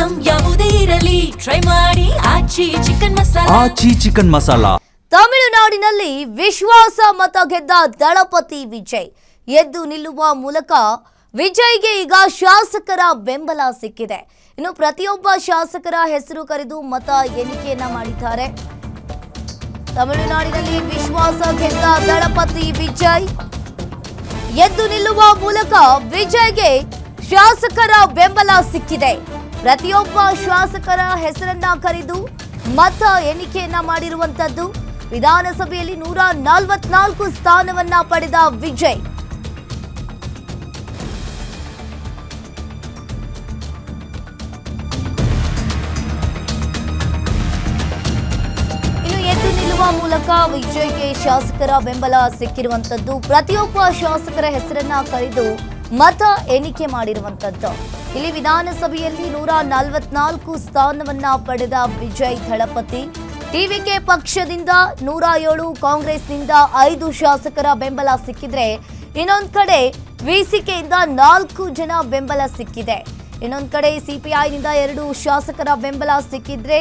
Item ಯಾವುದೇ ಇರಲಿ try ಮಾಡಿ ಆಚಿ ಚಿಕನ್ ಮಸಾಲಾ. ತಮಿಳುನಾಡಿನಲ್ಲಿ ವಿಶ್ವಾಸ ಮತ ಗೆದ್ದ ದಳಪತಿ ವಿಜಯ್ ಎದ್ದು ನಿಲ್ಲುವ ಮೂಲಕ ವಿಜಯ್ಗೆ ಈಗ ಶಾಸಕರ ಬೆಂಬಲ ಸಿಕ್ಕಿದೆ. ಇನ್ನು ಪ್ರತಿಯೊಬ್ಬ ಶಾಸಕರ ಹೆಸರು ಕರೆದು ಮತ ಎಣಿಕೆಯನ್ನ ಮಾಡಿದ್ದಾರೆ. ತಮಿಳುನಾಡಿನಲ್ಲಿ ವಿಶ್ವಾಸ ಗೆದ್ದ ದಳಪತಿ ವಿಜಯ್ ಎದ್ದು ನಿಲ್ಲುವ ಮೂಲಕ ವಿಜಯ್ಗೆ ಶಾಸಕರ ಬೆಂಬಲ ಸಿಕ್ಕಿದೆ. ಪ್ರತಿಯೊಬ್ಬ ಶಾಸಕರ ಹೆಸರನ್ನ ಕರೆದು ಮತ ಎಣಿಕೆಯನ್ನ ಮಾಡಿರುವಂತದ್ದು. ವಿಧಾನಸಭೆಯಲ್ಲಿ 144 ಸ್ಥಾನವನ್ನ ಪಡೆದ ವಿಜಯ್ ಎದ್ದು ನಿಲ್ಲುವ ಮೂಲಕ ವಿಜಯ್ಗೆ ಶಾಸಕರ ಬೆಂಬಲ ಸಿಕ್ಕಿರುವಂತದ್ದು. ಪ್ರತಿಯೊಬ್ಬ ಶಾಸಕರ ಹೆಸರನ್ನ ಕರೆದು ಮತ ಎಣಿಕೆ ಮಾಡಿರುವಂತದ್ದು. ಇಲ್ಲಿ ವಿಧಾನಸಭೆಯಲ್ಲಿ 144 ಸ್ಥಾನವನ್ನ ಪಡೆದ ವಿಜಯ್ ದಳಪತಿ ಟಿವಿಕೆ ಪಕ್ಷದಿಂದ 107, ಕಾಂಗ್ರೆಸ್ನಿಂದ 5 ಶಾಸಕರ ಬೆಂಬಲ ಸಿಕ್ಕಿದ್ರೆ, ಇನ್ನೊಂದು ಕಡೆ ವಿಸಿಕೆಯಿಂದ 4 ಜನ ಬೆಂಬಲ ಸಿಕ್ಕಿದೆ. ಇನ್ನೊಂದು ಕಡೆ ಸಿಪಿಐನಿಂದ 2 ಶಾಸಕರ ಬೆಂಬಲ ಸಿಕ್ಕಿದ್ರೆ,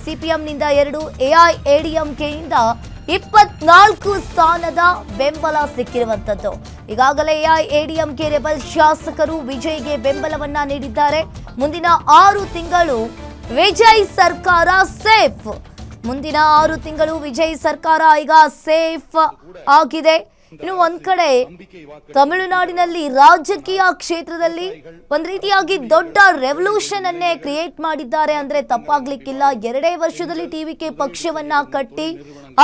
ಸಿಪಿಎಂನಿಂದ 2, ಎಐಎಡಿಎಂಕೆಯಿಂದ 24 ಸ್ಥಾನದ ಬೆಂಬಲ ಸಿಕ್ಕಿರುವಂತದ್ದು. ಈಗಾಗಲೇ ಎಐಎಡಿಎಂಕೆ ರೆಬಲ್ ಶಾಸಕರು ವಿಜಯ್ಗೆ ಬೆಂಬಲವನ್ನ ನೀಡಿದ್ದಾರೆ. ಮುಂದಿನ 6 ತಿಂಗಳು ವಿಜಯ್ ಸರ್ಕಾರ ಸೇಫ್. ಮುಂದಿನ 6 ತಿಂಗಳು ವಿಜಯ್ ಸರ್ಕಾರ ಈಗ ಸೇಫ್ ಆಗಿದೆ. ಇನ್ನು ಒಂದ್ ಕಡೆ ತಮಿಳುನಾಡಿನಲ್ಲಿ ರಾಜಕೀಯ ಕ್ಷೇತ್ರದಲ್ಲಿ ಒಂದ್ ರೀತಿಯಾಗಿ ದೊಡ್ಡ ರೆವಲ್ಯೂಷನ್ ಅನ್ನೇ ಕ್ರಿಯೇಟ್ ಮಾಡಿದ್ದಾರೆ ಅಂದ್ರೆ ತಪ್ಪಾಗ್ಲಿಕ್ಕಿಲ್ಲ. 2 ವರ್ಷದಲ್ಲಿ ಟಿವಿಕೆ ಪಕ್ಷವನ್ನ ಕಟ್ಟಿ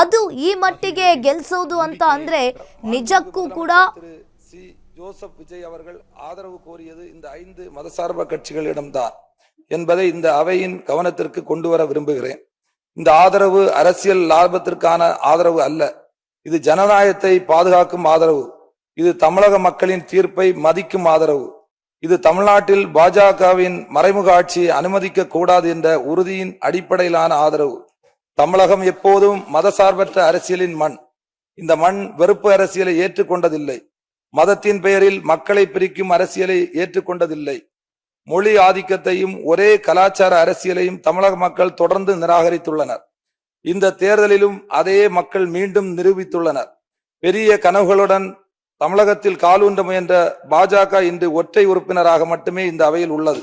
ಅದು ಈ ಮಟ್ಟಿಗೆ ಗೆಲ್ಸೋದು ಅಂತ ಅಂದ್ರೆ ನಿಜಕ್ಕೂ ಕೂಡ ஜோசப் விஜய் அவர்கள் ஆதரவு கோரியது இந்த 5 மதசார்ப கட்சிகளிடம்தான் என்பதை இந்த அவையின் கவனத்திற்கு கொண்டு வர விரும்புகிறேன். இந்த ஆதரவு அரசியல் லாபத்திற்கான ஆதரவு அல்ல. இது ஜனநாயகத்தை பாதுகாக்கும் ஆதரவு. இது தமிழக மக்களின் தீர்ப்பை மதிக்கும் ஆதரவு. இது தமிழ்நாட்டில் பாஜகவின் மறைமுக ஆட்சியை அனுமதிக்க கூடாது என்ற உறுதியின் அடிப்படையிலான ஆதரவு. தமிழகம் எப்போதும் மதசார்பற்ற அரசியலின் மண். இந்த மண் வெறுப்பு அரசியலை ஏற்றுக்கொண்டதில்லை. மதத்தின் பெயரில் மக்களை பிரிக்கும் அரசியலை ஏற்றுக்கொண்டதில்லை. மொழி ஆதிக்கத்தையும் ஒரே கலாச்சார அரசியலையும் தமிழக மக்கள் தொடர்ந்து நிராகரித்துள்ளனர். இந்த தேர்தலிலும் அதே மக்கள் மீண்டும் நிரூபித்துள்ளனர். பெரிய கனவுகளுடன் தமிழகத்தில் காலூன்ற முயன்ற பாஜக இன்று ஒற்றை உறுப்பினராக மட்டுமே இந்த அவையில் உள்ளது.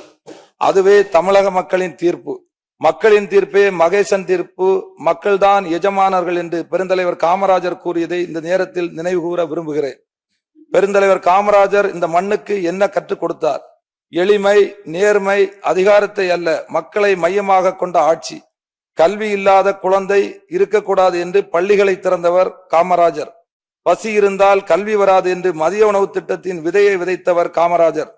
அதுவே தமிழக மக்களின் தீர்ப்பு. மக்களின் தீர்ப்பே மகேசன் தீர்ப்பு. மக்கள்தான் எஜமானர்கள் என்று பெருந்தலைவர் காமராஜர் கூறியதை இந்த நேரத்தில் நினைவு கூற விரும்புகிறேன். பெருந்தலைவர் காமராஜர் இந்த மண்ணுக்கு என்ன கற்றுக் கொடுத்தார்? எளிமை, நேர்மை, அதிகாரத்தை அல்ல, மக்களை மையமாக கொண்ட ஆட்சி. கல்வி இல்லாத குழந்தை இருக்கக்கூடாது என்று பள்ளிகளை திறந்தவர் காமராஜர். பசி இருந்தால் கல்வி வராது என்று மதிய உணவு திட்டத்தின் விதையை விதைத்தவர் காமராஜர்.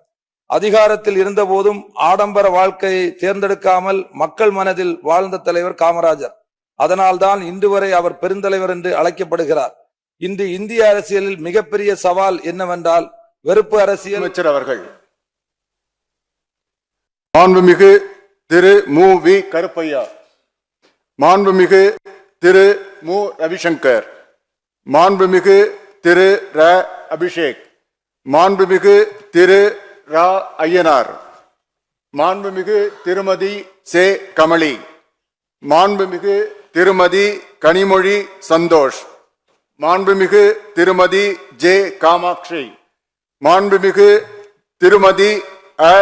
அதிகாரத்தில் இருந்த போதும் ஆடம்பர வாழ்க்கையை தேர்ந்தெடுக்காமல் மக்கள் மனதில் வாழ்ந்த தலைவர் காமராஜர். அதனால்தான் இன்று வரை அவர் பெருந்தலைவர் என்று அழைக்கப்படுகிறார். இன்று இந்திய அரசியலில் மிகப்பெரிய சவால் என்னவென்றால் வெறுப்பு அரசியல். அமைச்சர் அவர்கள் மாண்புமிகு திரு மு வி கருப்பையா, மாண்புமிகு திரு மு ரவிசங்கர், மாண்புமிகு திரு ர அபிஷேக், மாண்புமிகு திரு ரா ஐயனார், மாண்புமிகு திருமதி சே கமலி, மாண்புமிகு திருமதி கனிமொழி சந்தோஷ், மாண்புமிகு திருமதி ஜே காமாட்சி, மாண்புமிகு திருமதி அ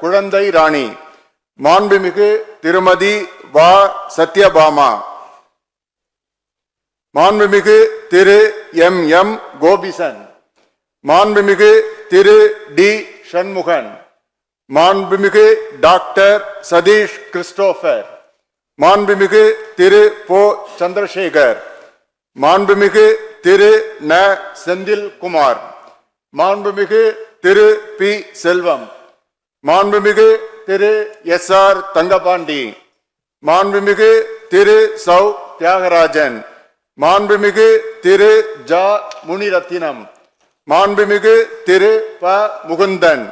குழந்தை ராணி, மாண்புமிகு திருமதி வா சத்யபாமா, மாண்புமிகு திரு எம் கோபிசன், மாண்புமிகு திரு டி சண்முகன், மாண்புமிகு டாக்டர் சதீஷ் கிறிஸ்டோபர், மாண்புமிகு திரு போ சந்திரசேகர், மாண்புமிகு திரு ந செந்தில் குமார், மாண்புமிகு திரு பி செல்வம், மாண்புமிகு திரு எஸ்.ஆர். தங்கபாண்டி, மாண்புமிகு திரு சௌ தியாகராஜன், மாண்புமிகு திரு ஜா முனிரத்தினம், மாண்புமிகு திரு ப முகுந்தன்,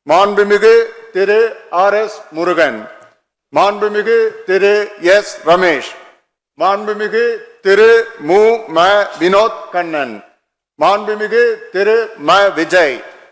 மாண்புமிகு திரு ஆர்.எஸ். முருகன், மாண்புமிகு திரு எஸ். ரமேஷ், மாண்புமிகு திரு மு ம வினோத் கண்ணன், மாண்புமிகு திரு ம விஜய்,